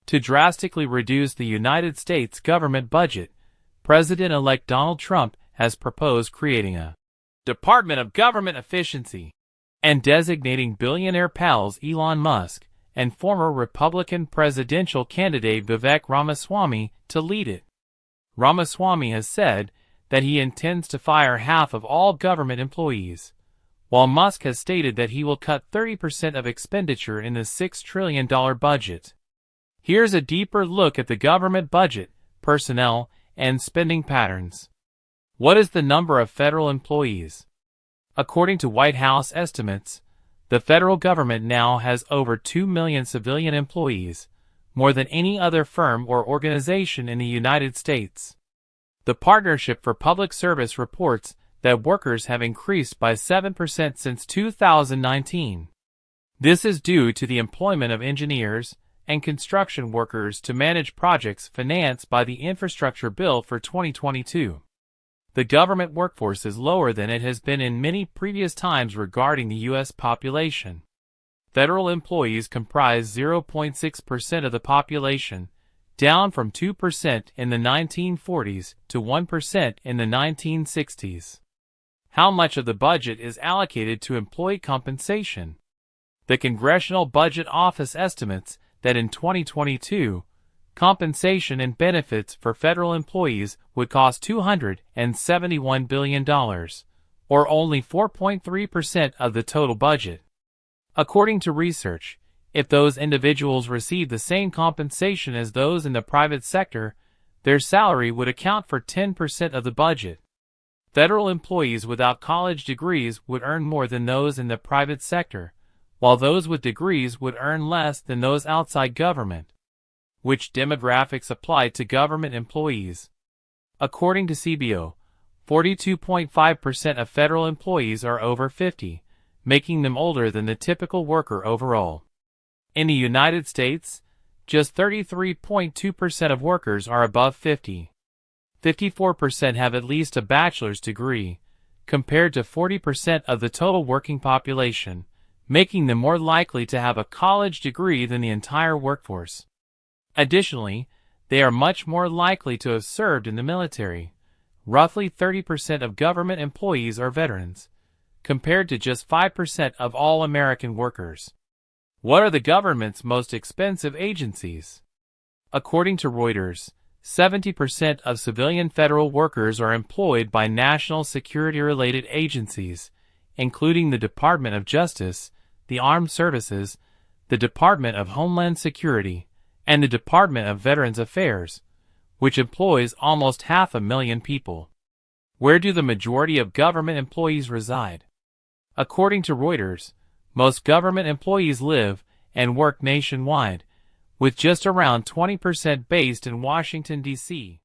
To drastically reduce the United States government budget, President-elect Donald Trump has proposed creating a Department of Government Efficiency and designating billionaire pals Elon Musk and former Republican presidential candidate Vivek Ramaswamy to lead it. Ramaswamy has said that he intends to fire half of all government employees, while Musk has stated that he will cut 30% of expenditure in the $6 trillion budget. Here's a deeper look at the government budget, personnel, and spending patterns. What is the number of federal employees? According to White House estimates, the federal government now has over 2 million civilian employees, more than any other firm or organization in the United States. The Partnership for Public Service reports that workers have increased by 7% since 2019. This is due to the employment of engineers and construction workers to manage projects financed by the infrastructure bill for 2022. The government workforce is lower than it has been in many previous times regarding the U.S. population. Federal employees comprise 0.6% of the population, down from 2% in the 1940s to 1% in the 1960s. How much of the budget is allocated to employee compensation? The Congressional Budget Office estimates that in 2022, compensation and benefits for federal employees would cost $271 billion, or only 4.3% of the total budget. According to research, if those individuals receive the same compensation as those in the private sector, their salary would account for 10% of the budget. Federal employees without college degrees would earn more than those in the private sector, while those with degrees would earn less than those outside government. Which demographics apply to government employees? According to CBO, 42.5% of federal employees are over 50, making them older than the typical worker overall. In the United States, just 33.2% of workers are above 50. 54% have at least a bachelor's degree, compared to 40% of the total working population, making them more likely to have a college degree than the entire workforce. Additionally, they are much more likely to have served in the military. Roughly 30% of government employees are veterans, compared to just 5% of all American workers. What are the government's most expensive agencies? According to Reuters, 70% of civilian federal workers are employed by national security-related agencies, including the Department of Justice, the Armed Services, the Department of Homeland Security, and the Department of Veterans Affairs, which employs almost 500,000 people. Where do the majority of government employees reside? According to Reuters, most government employees live and work nationwide, with just around 20% based in Washington, D.C.